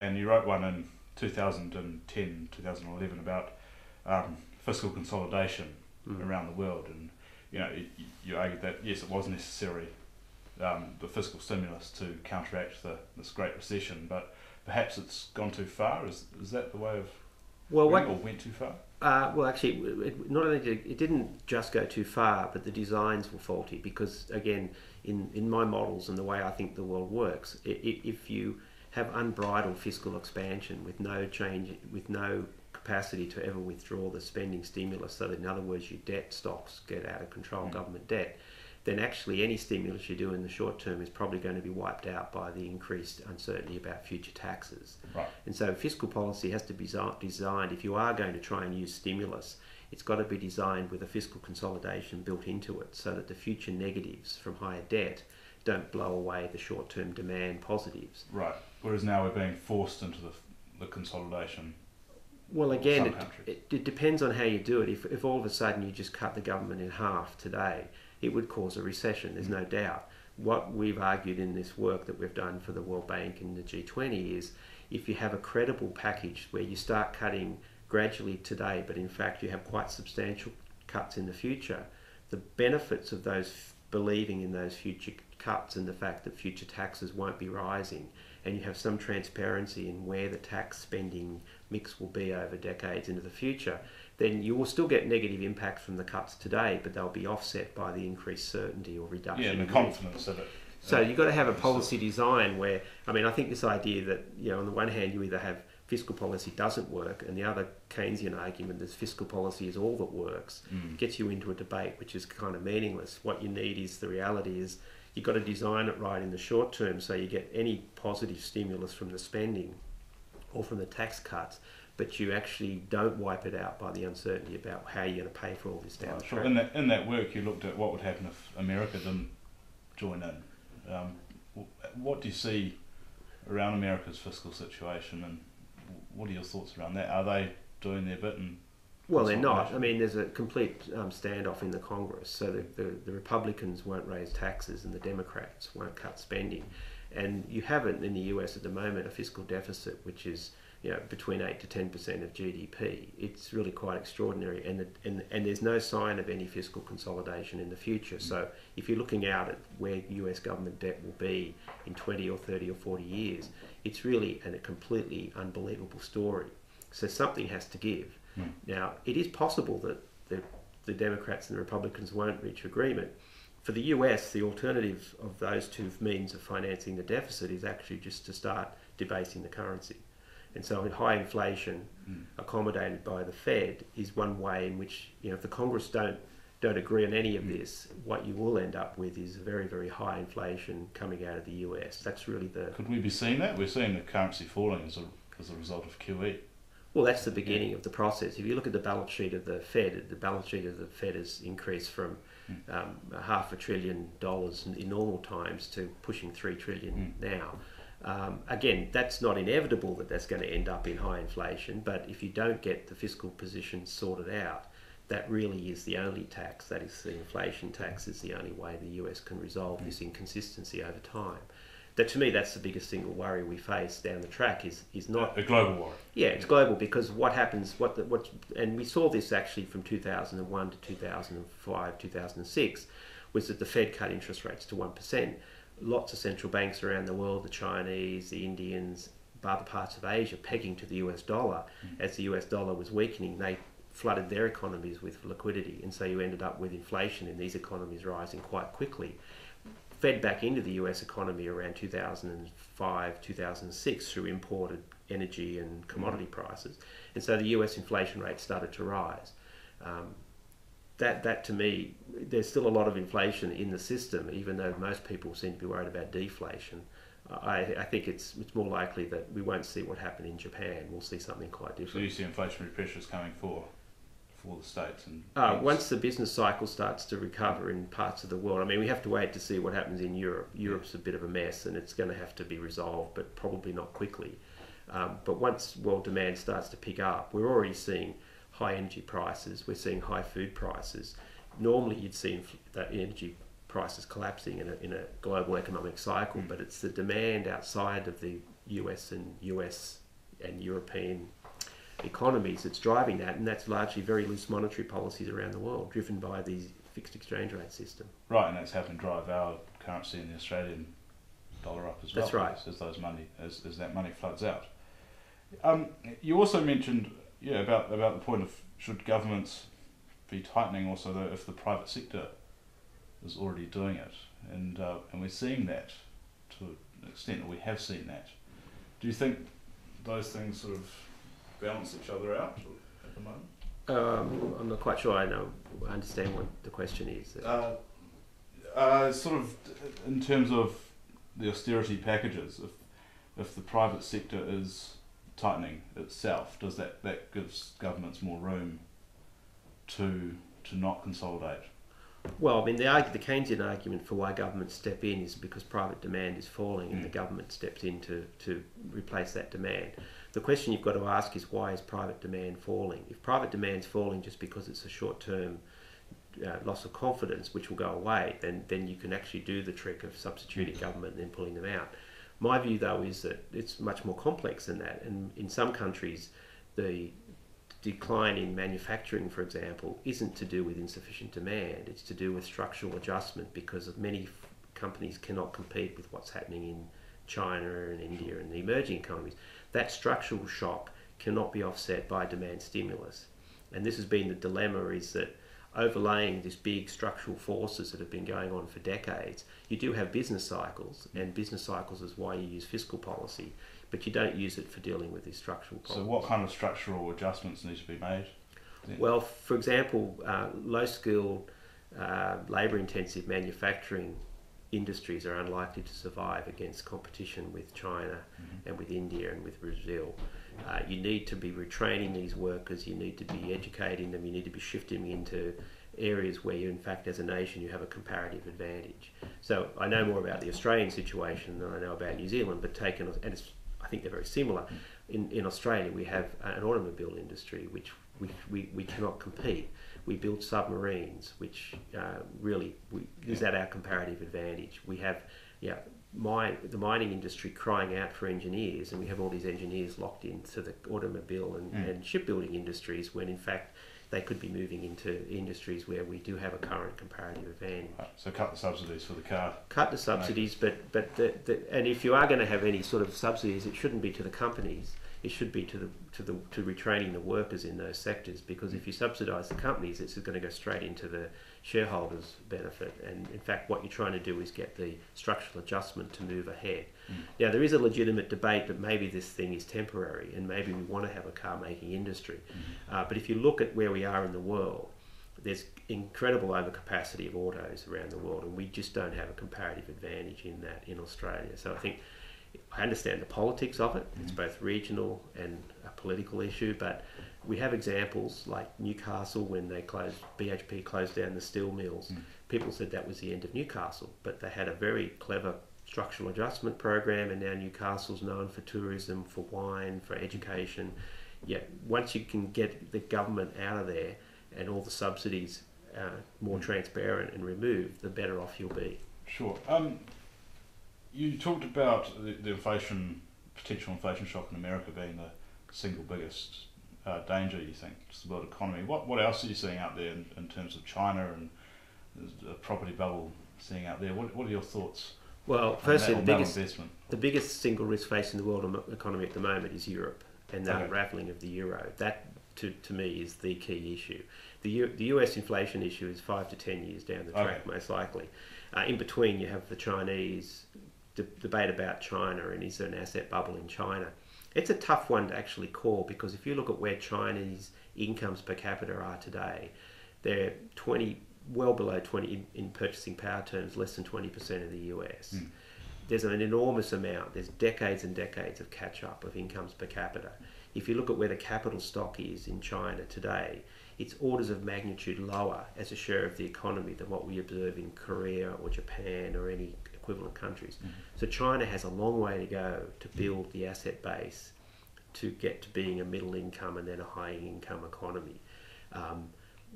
and you wrote one in 2010, 2011 about fiscal consolidation around the world, and you argued that yes, it was necessary, the fiscal stimulus to counteract this Great Recession, but perhaps it's gone too far. Is that the way of Well, or went too far? well, actually, not only it didn't just go too far, but the designs were faulty because, again, in my models and the way I think the world works, if you have unbridled fiscal expansion with no change, with no capacity to ever withdraw the spending stimulus, so that in other words your debt stocks get out of control, government debt, then actually any stimulus you do in the short term is probably going to be wiped out by the increased uncertainty about future taxes. Right. And so fiscal policy has to be designed, if you are going to try and use stimulus, it's got to be designed with a fiscal consolidation built into it so that the future negatives from higher debt don't blow away the short-term demand positives. Right. Whereas now we're being forced into the consolidation. Well, again, it depends on how you do it. If all of a sudden you just cut the government in half today, it would cause a recession, there's no doubt. What we've argued in this work that we've done for the World Bank and the G20 is if you have a credible package where you start cutting gradually today, but in fact you have quite substantial cuts in the future, the benefits of those believing in those future cuts and the fact that future taxes won't be rising, and you have some transparency in where the tax spending mix will be over decades into the future, then you will still get negative impacts from the cuts today, but they'll be offset by the increased certainty or reduction. Yeah, and the confidence of it. So you've got to have a policy design where, I think this idea that, on the one hand you either have fiscal policy doesn't work, and the other Keynesian argument is fiscal policy is all that works, gets you into a debate which is kind of meaningless. What you need is, the reality is, you've got to design it right in the short term so you get any positive stimulus from the spending or from the tax cuts, but you actually don't wipe it out by the uncertainty about how you're going to pay for all this down the track. In that work you looked at what would happen if America didn't join in. What do you see around America's fiscal situation, and what are your thoughts around that? Are they doing their bit? Well, they're not. There's a complete standoff in the Congress. So the Republicans won't raise taxes and the Democrats won't cut spending. And you have it in the US at the moment, a fiscal deficit which is between 8 to 10% of GDP. It's really quite extraordinary, and there's no sign of any fiscal consolidation in the future. So if you're looking out at where US government debt will be in 20 or 30 or 40 years, it's really a completely unbelievable story. So something has to give. Now, it is possible that the Democrats and the Republicans won't reach agreement. For the US, the alternative of those two means of financing the deficit is actually just to start debasing the currency. And so high inflation accommodated by the Fed is one way in which, if the Congress don't agree on any of this, what you will end up with is very, very high inflation coming out of the US. That's really the... Could we be seeing that? We're seeing the currency falling as a result of QE. Well, that's the beginning of the process. If you look at the balance sheet of the Fed, has increased from $500 billion in normal times to pushing $3 trillion now. Again, that's not inevitable that that's going to end up in high inflation, but if you don't get the fiscal position sorted out, that really is the only tax, that is the inflation tax, is the only way the US can resolve this inconsistency over time. That, to me, that's the biggest single worry we face down the track is not... A global worry. Yeah, it's global, because what happens, and we saw this actually from 2001 to 2005, 2006, was that the Fed cut interest rates to 1%. Lots of central banks around the world, the Chinese, the Indians, other parts of Asia, pegging to the US dollar. As the US dollar was weakening, they flooded their economies with liquidity, and so you ended up with inflation in these economies rising quite quickly. Fed back into the US economy around 2005, 2006 through imported energy and commodity prices. And so the US inflation rate started to rise. That to me, there's still a lot of inflation in the system, even though most people seem to be worried about deflation. I think it's more likely that we won't see what happened in Japan. We'll see something quite different. So you see inflationary pressures coming for the states, and once the business cycle starts to recover in parts of the world. We have to wait to see what happens in Europe. Europe's a bit of a mess, and it's going to have to be resolved, but probably not quickly. But once world demand starts to pick up, we're already seeing high energy prices. We're seeing high food prices. Normally, you'd see that energy prices collapsing in a global economic cycle, but it's the demand outside of the US and European economies that's driving that, and that's largely very loose monetary policies around the world, driven by the fixed exchange rate system. Right, and that's helping drive our currency and the Australian dollar up as well. That's right. As that money floods out. You also mentioned about the point of should governments be tightening also if the private sector is already doing it, and we're seeing that to an extent that we have seen that. Do you think those things sort of balance each other out at the moment? I'm not quite sure I understand what the question is. Sort of in terms of the austerity packages, if the private sector is tightening itself, does that gives governments more room to not consolidate? Well, I mean, the Keynesian argument for why governments step in is because private demand is falling and the government steps in to replace that demand. The question you've got to ask is, why is private demand falling? If private demand's falling just because it's a short-term loss of confidence, which will go away, then you can actually do the trick of substituting government and then pulling them out. My view, though, is that it's much more complex than that. And in some countries, the decline in manufacturing, for example, isn't to do with insufficient demand. It's to do with structural adjustment, because many companies cannot compete with what's happening in China and India and the emerging economies. That structural shock cannot be offset by demand stimulus. And this has been the dilemma, is that overlaying these big structural forces that have been going on for decades, you do have business cycles, and business cycles is why you use fiscal policy, but you don't use it for dealing with these structural problems. So what kind of structural adjustments need to be made? Well, for example, low-skilled, labour-intensive manufacturing industries are unlikely to survive against competition with China and with India and with Brazil. You need to be retraining these workers, you need to be educating them, you need to be shifting into areas where you, in fact, as a nation, you have a comparative advantage. So I know more about the Australian situation than I know about New Zealand, but I think they're very similar. In Australia, we have an automobile industry which we cannot compete. We build submarines, which is at our comparative advantage. We have the mining industry crying out for engineers, and we have all these engineers locked into the automobile and shipbuilding industries, when in fact they could be moving into industries where we do have a current comparative advantage. So cut the subsidies for the car. Cut the subsidies, but and if you are going to have any sort of subsidies, it shouldn't be to the companies. It should be to retraining the workers in those sectors, because if you subsidise the companies, it's going to go straight into the shareholders' benefit. And in fact, what you're trying to do is get the structural adjustment to move ahead. Now, there is a legitimate debate that maybe this thing is temporary, and maybe we want to have a car-making industry. But if you look at where we are in the world, there's incredible overcapacity of autos around the world, and we just don't have a comparative advantage in that in Australia. So I understand the politics of it. It's both regional and a political issue, but we have examples like Newcastle, when BHP closed down the steel mills. People said that was the end of Newcastle, but they had a very clever structural adjustment program, and now Newcastle's known for tourism, for wine, for education. Once you can get the government out of there and all the subsidies more transparent and removed, the better off you'll be. Sure. You talked about the potential inflation shock in America being the single biggest danger, you think, to the world economy. What else are you seeing out there in terms of China and the property bubble seeing out there? What are your thoughts? Well, firstly, the biggest single risk facing the world economy at the moment is Europe and the unravelling of the euro. That, to me, is the key issue. The US inflation issue is 5 to 10 years down the track, most likely. In between, you have the Chinese debate about China, and is there an asset bubble in China? It's a tough one to actually call, because if you look at where Chinese incomes per capita are today, they're well below 20 in purchasing power terms, less than 20% of the US. There's an enormous amount. There's decades and decades of catch-up of incomes per capita. If you look at where the capital stock is in China today, it's orders of magnitude lower as a share of the economy than what we observe in Korea or Japan or any equivalent countries. So China has a long way to go to build the asset base to get to being a middle income and then a high income economy.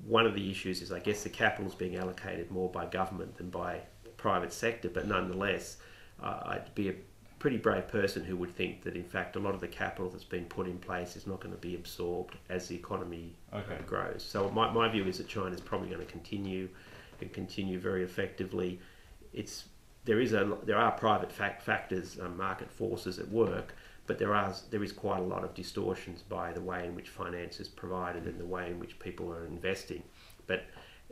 One of the issues is, I guess, the capital is being allocated more by government than by private sector, but nonetheless, I'd be pretty brave person who would think that in fact a lot of the capital that's been put in place is not going to be absorbed as the economy grows. So my view is that China's probably going to continue and continue very effectively. There are private factors, market forces at work, but there is quite a lot of distortions by the way in which finance is provided and the way in which people are investing. But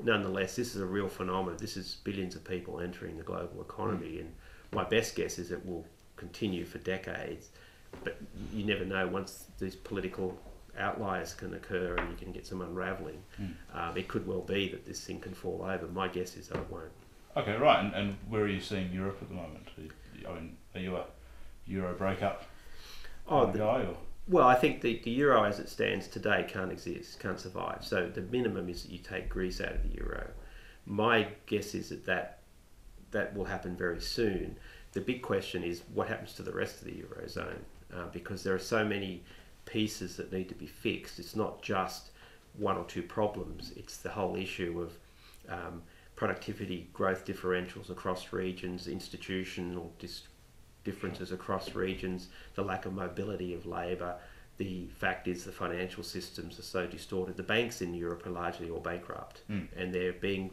nonetheless, this is a real phenomenon. This is billions of people entering the global economy, and my best guess is it will continue for decades. But you never know, once these political outliers can occur and you can get some unravelling, it could well be that this thing can fall over. My guess is that it won't. Okay, right. And where are you seeing Europe at the moment? I mean, are you a Euro breakup guy? Or? Well, I think the euro as it stands today can't survive. So the minimum is that you take Greece out of the euro. My guess is that will happen very soon. The big question is what happens to the rest of the eurozone, because there are so many pieces that need to be fixed. It's not just one or two problems. It's the whole issue of productivity growth differentials across regions, institutional differences across regions, the lack of mobility of labour. The fact is the financial systems are so distorted. The banks in Europe are largely all bankrupt, and they're being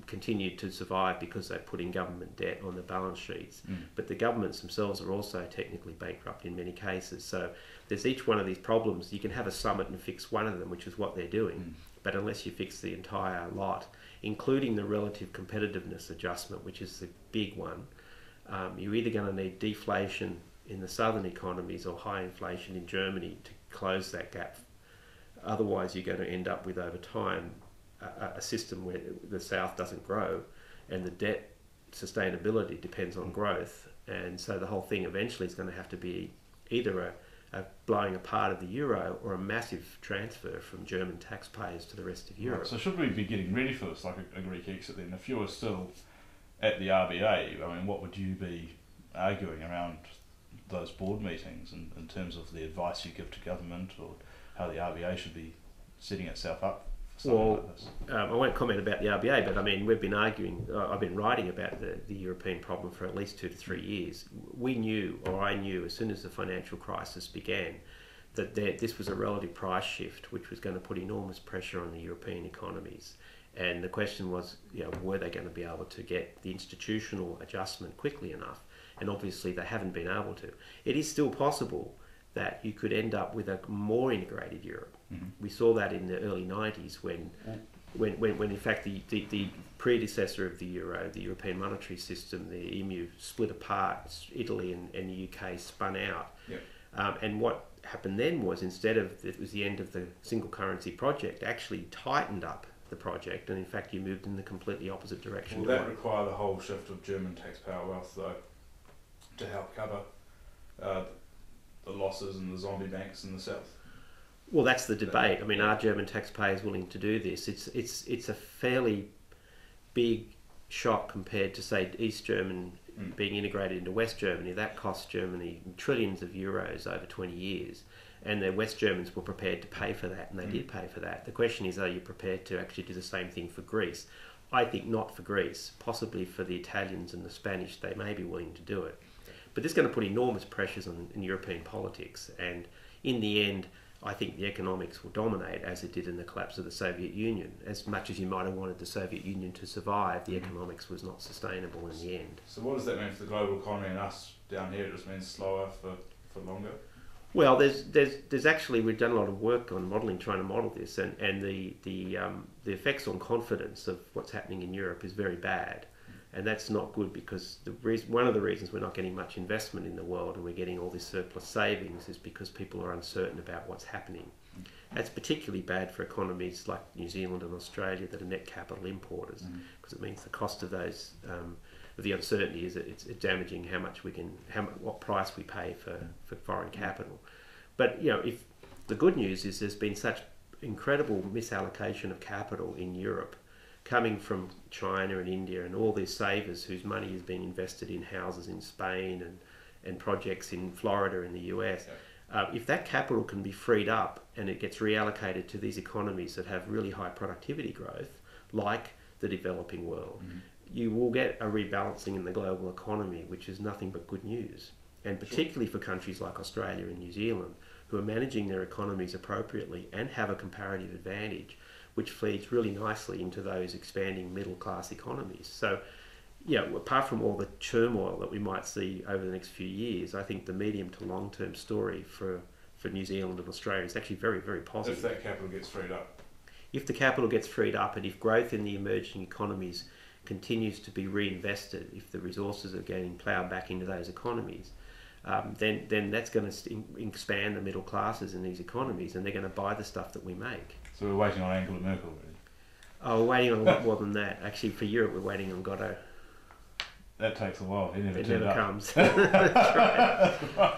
continued to survive because they're putting government debt on the balance sheets. But the governments themselves are also technically bankrupt in many cases. So there's each one of these problems. You can have a summit and fix one of them, which is what they're doing. But unless you fix the entire lot, including the relative competitiveness adjustment, which is the big one, you're either going to need deflation in the southern economies or high inflation in Germany to close that gap. Otherwise, you're going to end up with, over time, a system where the south doesn't grow and the debt sustainability depends on growth. And so the whole thing eventually is going to have to be either a blowing apart of the euro or a massive transfer from German taxpayers to the rest of Europe. Right, so should we be getting ready for this, like a Greek exit then? If you were still at the RBA, I mean, what would you be arguing around those board meetings in terms of the advice you give to government, or how the RBA should be setting itself up for something like this? I won't comment about the RBA, but I mean, we've been arguing, I've been writing about the European problem for at least 2 to 3 years. We knew, or I knew, as soon as the financial crisis began, that this was a relative price shift which was going to put enormous pressure on the European economies. And the question was, were they going to be able to get the institutional adjustment quickly enough? And obviously they haven't been able to. It is still possible that you could end up with a more integrated Europe. We saw that in the early 90s when in fact the predecessor of the euro, the European monetary system, the EMU, split apart. Italy and the UK spun out. And what happened then was, instead of it was the end of the single currency project, actually tightened up the project, and in fact you moved in the completely opposite direction. Will that require the whole shift of German taxpayer wealth, though, to help cover the losses and the zombie banks in the south? Well, that's the debate. I mean, are German taxpayers willing to do this? It's a fairly big shock compared to, say, East Germany being integrated into West Germany. That cost Germany trillions of euros over 20 years. And the West Germans were prepared to pay for that, and they did pay for that. The question is, are you prepared to actually do the same thing for Greece? I think not for Greece. Possibly for the Italians and the Spanish, they may be willing to do it. But this is going to put enormous pressures on European politics. And in the end, I think the economics will dominate, as it did in the collapse of the Soviet Union. As much as you might have wanted the Soviet Union to survive, the economics was not sustainable in the end. So what does that mean for the global economy and us down here? It just means slower for longer? Well, there's actually, we've done a lot of work on modelling, trying to model this, and the effects on confidence of what's happening in Europe is very bad, and that's not good, because one of the reasons we're not getting much investment in the world and we're getting all this surplus savings is because people are uncertain about what's happening. That's particularly bad for economies like New Zealand and Australia that are net capital importers, because it means the cost of those the uncertainty is that it's damaging what price we pay for foreign capital. But if the good news is there's been such incredible misallocation of capital in Europe, coming from China and India and all these savers whose money is being invested in houses in Spain and projects in Florida and the US. If that capital can be freed up and it gets reallocated to these economies that have really high productivity growth, like the developing world, you will get a rebalancing in the global economy, which is nothing but good news. and particularly for countries like Australia and New Zealand, who are managing their economies appropriately and have a comparative advantage, which feeds really nicely into those expanding middle class economies. So, yeah, apart from all the turmoil that we might see over the next few years, I think the medium to long term story for New Zealand and Australia is actually very, very positive. If that capital gets freed up. If the capital gets freed up, and if growth in the emerging economies continues to be reinvested, if the resources are getting ploughed back into those economies, then that's going to expand the middle classes in these economies, and they're going to buy the stuff that we make. So we're waiting on Angela Merkel, really. Oh, we're waiting on a lot more than that. Actually, for Europe, we're waiting on Godot. That takes a while. He never It turned never up. comes. That's right.